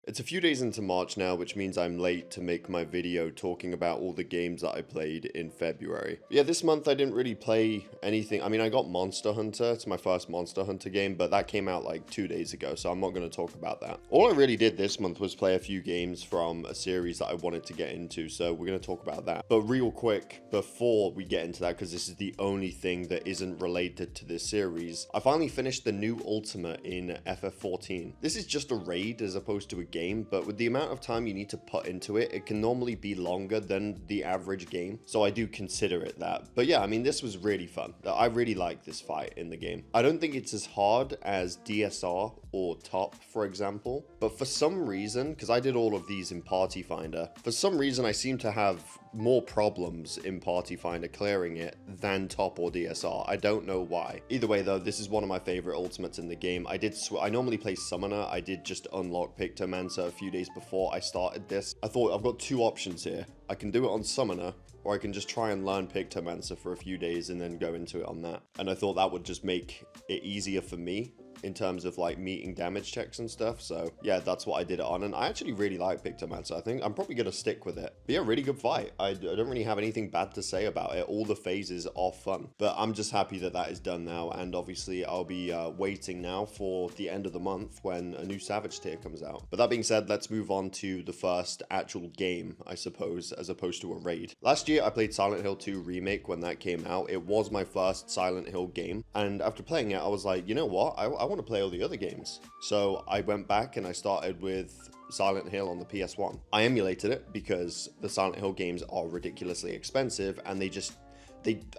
It's a few days into March now, which means I'm late to make my video talking about all the games that I played in February. Yeah, this month I didn't really play anything. I mean, I got Monster Hunter. It's my first Monster Hunter game, but that came out like 2 days ago, so I'm not going to talk about that. All I really did this month was play a few games from a series that I wanted to get into, so we're going to talk about that. But real quick, before we get into that, because this is the only thing that isn't related to this series, I finally finished the new Ultimate in FF14. This is just a raid as opposed to a game, but with the amount of time you need to put into it, it can normally be longer than the average game, so I do consider it that. But yeah, I mean, this was really fun. I really like this fight in the game. I don't think it's as hard as DSR or Top, for example, but for some reason, because I did all of these in Party Finder, for some reason I seem to have more problems in Party Finder clearing it than Top or DSR. I don't know why. Either way though, this is one of my favorite ultimates in the game. I normally play Summoner. I did just unlock Pictomancer a few days before I started this. I thought I've got two options here. I can do it on Summoner, or I can just try and learn Pictomancer for a few days and then go into it on that. And I thought that would just make it easier for me in terms of like meeting damage checks and stuff. So yeah, that's what I did it on, and I actually really like Pictomancer. I think I'm probably gonna stick with it. But yeah, really good fight. I don't really have anything bad to say about it. All the phases are fun, but I'm just happy that that is done now, and obviously I'll be waiting now for the end of the month when a new Savage tier comes out. But that being said, let's move on to the first actual game, I suppose, as opposed to a raid. Last year I played Silent Hill 2 Remake when that came out. It was my first Silent Hill game, and after playing it I was like, you know what, I want to play all the other games. So I went back and I started with Silent Hill on the PS1. I emulated it because the Silent Hill games are ridiculously expensive, and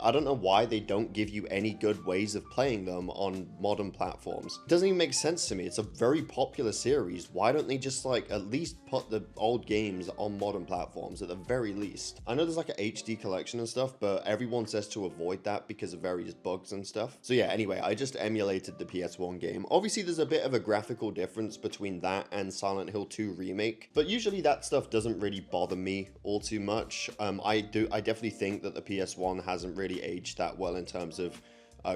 I don't know why they don't give you any good ways of playing them on modern platforms. It doesn't even make sense to me. It's a very popular series. Why don't they just like at least put the old games on modern platforms at the very least? I know there's like an HD collection and stuff, but everyone says to avoid that because of various bugs and stuff. So yeah, anyway, I just emulated the PS1 game. Obviously there's a bit of a graphical difference between that and Silent Hill 2 Remake, but usually that stuff doesn't really bother me all too much. I definitely think that the PS1 hasn't really aged that well in terms of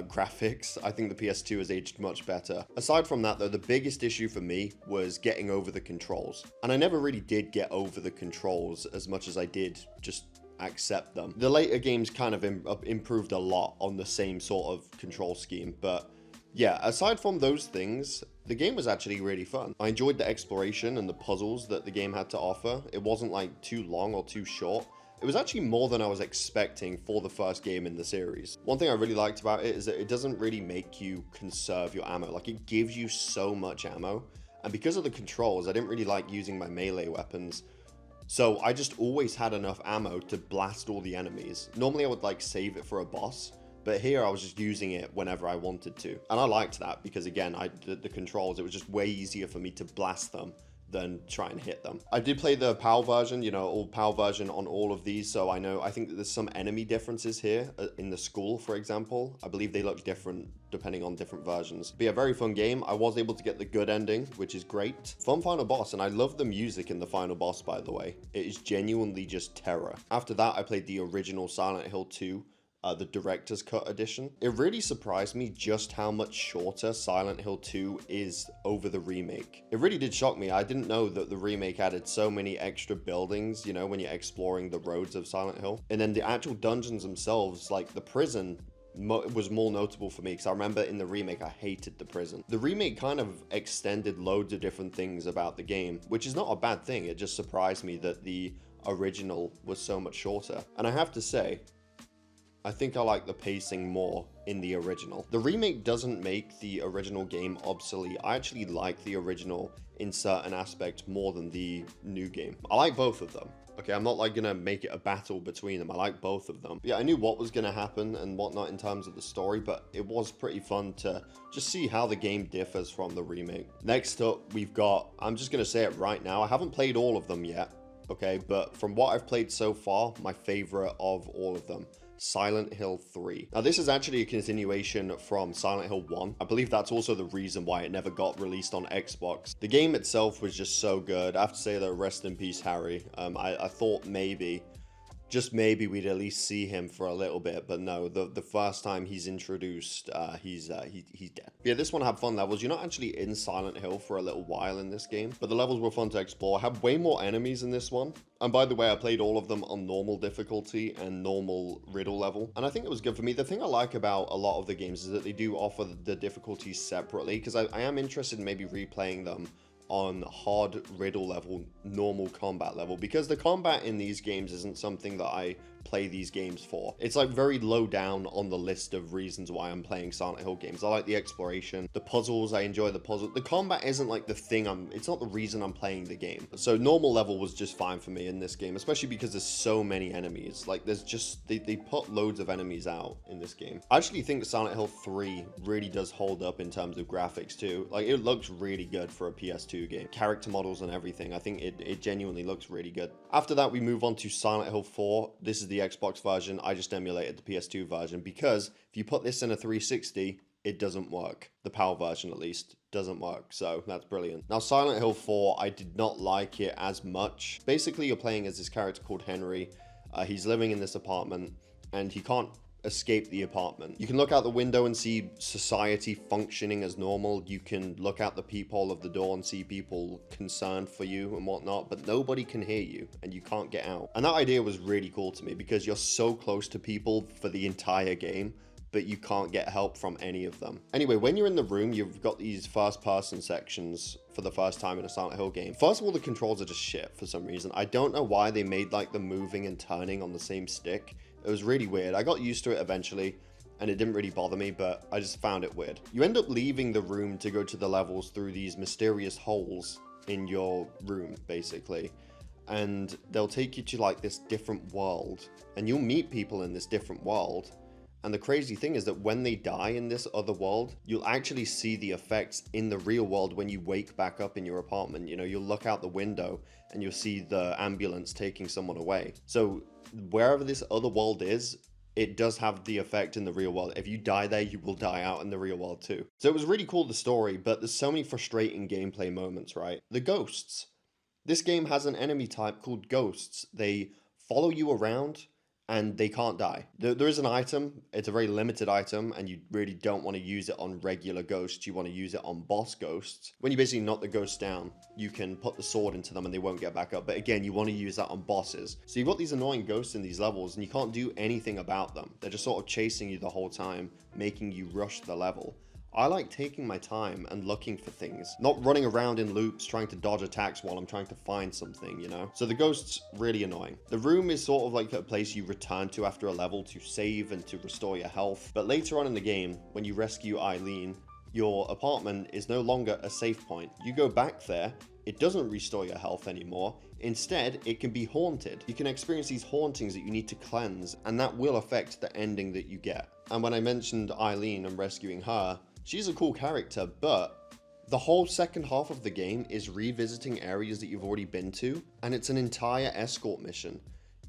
graphics. I think the PS2 has aged much better. Aside from that though, the biggest issue for me was getting over the controls. And I never really did get over the controls as much as I did just accept them. The later games kind of improved a lot on the same sort of control scheme, but yeah, aside from those things, the game was actually really fun. I enjoyed the exploration and the puzzles that the game had to offer. It wasn't like too long or too short. It was actually more than I was expecting for the first game in the series. One thing I really liked about it is that it doesn't really make you conserve your ammo. Like, it gives you so much ammo, and because of the controls, I didn't really like using my melee weapons. So I just always had enough ammo to blast all the enemies. Normally I would like save it for a boss, but here I was just using it whenever I wanted to. And I liked that because again, the controls, it was just way easier for me to blast them than try and hit them. I did play the PAL version, you know, all PAL version on all of these, so I think that there's some enemy differences here in the school, for example. I believe they look different depending on different versions. But yeah, very fun game. I was able to get the good ending, which is great. Fun final boss, and I love the music in the final boss, by the way. It is genuinely just terror. After that, I played the original Silent Hill 2, the director's cut edition. It really surprised me just how much shorter Silent Hill 2 is over the remake. It really did shock me. I didn't know that the remake added so many extra buildings, you know, when you're exploring the roads of Silent Hill. And then the actual dungeons themselves, like the prison, was more notable for me because I remember in the remake I hated the prison. The remake kind of extended loads of different things about the game, which is not a bad thing. It just surprised me that the original was so much shorter. And I have to say, I think I like the pacing more in the original. The remake doesn't make the original game obsolete. I actually like the original in certain aspects more than the new game. I like both of them. Okay, I'm not like gonna make it a battle between them. I like both of them. Yeah, I knew what was gonna happen and whatnot in terms of the story, but it was pretty fun to just see how the game differs from the remake. Next up, we've got, I'm just gonna say it right now, I haven't played all of them yet, okay, but from what I've played so far, my favorite of all of them, Silent Hill 3. Now this is actually a continuation from Silent Hill 1. I believe that's also the reason why it never got released on Xbox. The game itself was just so good. I have to say that rest in peace, Harry. I thought maybe just maybe we'd at least see him for a little bit. But no, the first time he's introduced, he's dead. Yeah, this one had fun levels. You're not actually in Silent Hill for a little while in this game, but the levels were fun to explore. I had way more enemies in this one. And by the way, I played all of them on normal difficulty and normal riddle level. And I think it was good for me. The thing I like about a lot of the games is that they do offer the difficulties separately, because I am interested in maybe replaying them on hard riddle level, normal combat level, because the combat in these games isn't something that I play these games for. It's like very low down on the list of reasons why I'm playing Silent Hill games. I like the exploration, the puzzles, I enjoy the puzzle. The combat isn't like the thing it's not the reason I'm playing the game. So normal level was just fine for me in this game, especially because there's so many enemies. Like there's just, they put loads of enemies out in this game. I actually think Silent Hill 3 really does hold up in terms of graphics too. Like it looks really good for a PS2 game. Character models and everything. I think it genuinely looks really good. After that, we move on to Silent Hill 4. This is the Xbox version. I just emulated the PS2 version because if you put this in a 360, it doesn't work. The PAL version, at least, doesn't work. So that's brilliant. Now, Silent Hill 4, I did not like it as much. Basically, you're playing as this character called Henry. He's living in this apartment and he can't escape the apartment. You can look out the window and see society functioning as normal. You can look out the peephole of the door and see people concerned for you and whatnot, but nobody can hear you and you can't get out. And that idea was really cool to me because you're so close to people for the entire game, but you can't get help from any of them. Anyway, when you're in the room, you've got these first-person sections for the first time in a Silent Hill game. First of all, the controls are just shit for some reason. I don't know why they made like the moving and turning on the same stick. It was really weird. I got used to it eventually, and it didn't really bother me, but I just found it weird. You end up leaving the room to go to the levels through these mysterious holes in your room, basically. And they'll take you to like this different world, and you'll meet people in this different world. And the crazy thing is that when they die in this other world, you'll actually see the effects in the real world when you wake back up in your apartment. You know, you'll look out the window and you'll see the ambulance taking someone away. So wherever this other world is, it does have the effect in the real world. If you die there, you will die out in the real world too. So it was really cool, the story, but there's so many frustrating gameplay moments, right? The ghosts. This game has an enemy type called ghosts. They follow you around and they can't die. There is an item, it's a very limited item, and you really don't want to use it on regular ghosts, you want to use it on boss ghosts. When you basically knock the ghosts down, you can put the sword into them and they won't get back up, but again, you want to use that on bosses. So you've got these annoying ghosts in these levels, and you can't do anything about them. They're just sort of chasing you the whole time, making you rush the level. I like taking my time and looking for things, not running around in loops trying to dodge attacks while I'm trying to find something, you know? So the ghosts, really annoying. The room is sort of like a place you return to after a level to save and to restore your health. But later on in the game, when you rescue Eileen, your apartment is no longer a safe point. You go back there, it doesn't restore your health anymore. Instead, it can be haunted. You can experience these hauntings that you need to cleanse, and that will affect the ending that you get. And when I mentioned Eileen and rescuing her, she's a cool character, but the whole second half of the game is revisiting areas that you've already been to, and it's an entire escort mission.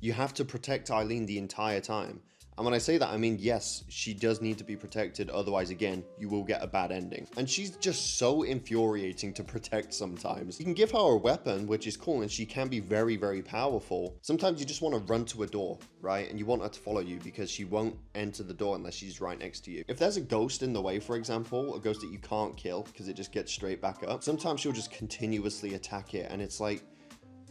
You have to protect Eileen the entire time. And when I say that, I mean, yes, she does need to be protected, otherwise, again, you will get a bad ending. And she's just so infuriating to protect sometimes. You can give her a weapon, which is cool, and she can be very, very powerful. Sometimes you just want to run to a door, right? And you want her to follow you because she won't enter the door unless she's right next to you. If there's a ghost in the way, for example, a ghost that you can't kill because it just gets straight back up, sometimes she'll just continuously attack it, and it's like,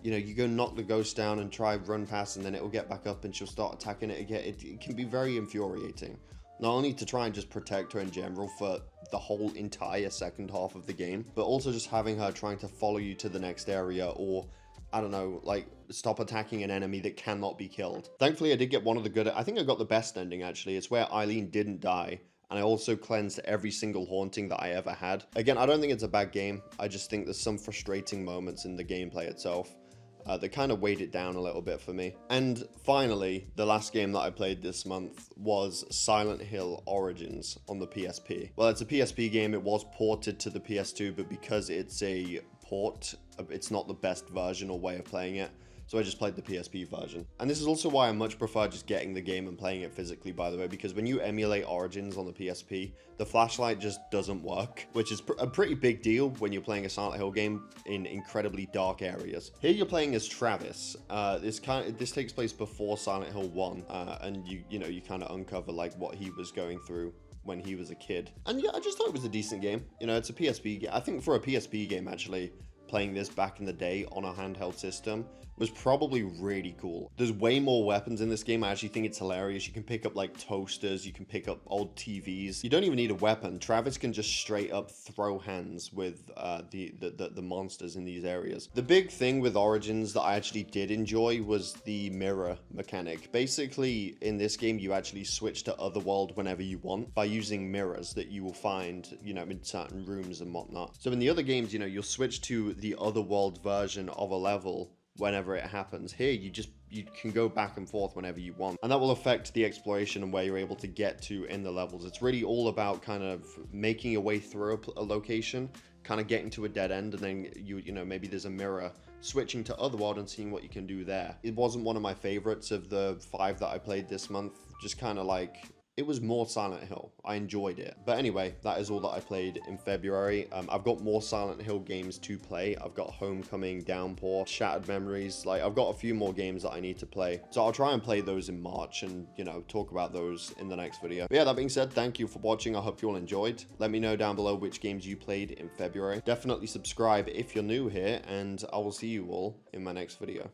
you know, you go knock the ghost down and try run past, and then it will get back up and she'll start attacking it again. It can be very infuriating. Not only to try and just protect her in general for the whole entire second half of the game, but also just having her trying to follow you to the next area, or I don't know, like stop attacking an enemy that cannot be killed. Thankfully, I did get one of the good, I think I got the best ending actually. It's where Eileen didn't die. And I also cleansed every single haunting that I ever had. Again, I don't think it's a bad game. I just think there's some frustrating moments in the gameplay itself. That kind of weighed it down a little bit for me. And finally, the last game that I played this month was Silent Hill Origins on the PSP. Well, it's a PSP game. It was ported to the PS2, but because it's a port. It's not the best version or way of playing it. So I just played the PSP version. And this is also why I much prefer just getting the game and playing it physically, by the way, because when you emulate Origins on the PSP, the flashlight just doesn't work, which is a pretty big deal when you're playing a Silent Hill game in incredibly dark areas. Here you're playing as Travis. This takes place before Silent Hill 1, and you kind of uncover like what he was going through when he was a kid. And yeah, I just thought it was a decent game. You know, it's a PSP game. I think for a PSP game, actually, playing this back in the day on a handheld system was probably really cool. There's way more weapons in this game. I actually think it's hilarious. You can pick up like toasters, you can pick up old TVs. You don't even need a weapon. Travis can just straight up throw hands with the monsters in these areas. The big thing with Origins that I actually did enjoy was the mirror mechanic. Basically, in this game, you actually switch to Otherworld whenever you want by using mirrors that you will find, you know, in certain rooms and whatnot. So in the other games, you know, you'll switch to the Otherworld version of a level whenever it happens. Here you can go back and forth whenever you want, and that will affect the exploration and where you're able to get to in the levels. It's really all about kind of making your way through a location, kind of getting to a dead end, and then you know, maybe there's a mirror, switching to Otherworld and seeing what you can do there. It wasn't one of my favorites of the 5 that I played this month. Just kind of like, it was more Silent Hill. I enjoyed it. But anyway, that is all that I played in February. I've got more Silent Hill games to play. I've got Homecoming, Downpour, Shattered Memories. Like, I've got a few more games that I need to play. So I'll try and play those in March and, you know, talk about those in the next video. But yeah, that being said, thank you for watching. I hope you all enjoyed. Let me know down below which games you played in February. Definitely subscribe if you're new here, and I will see you all in my next video.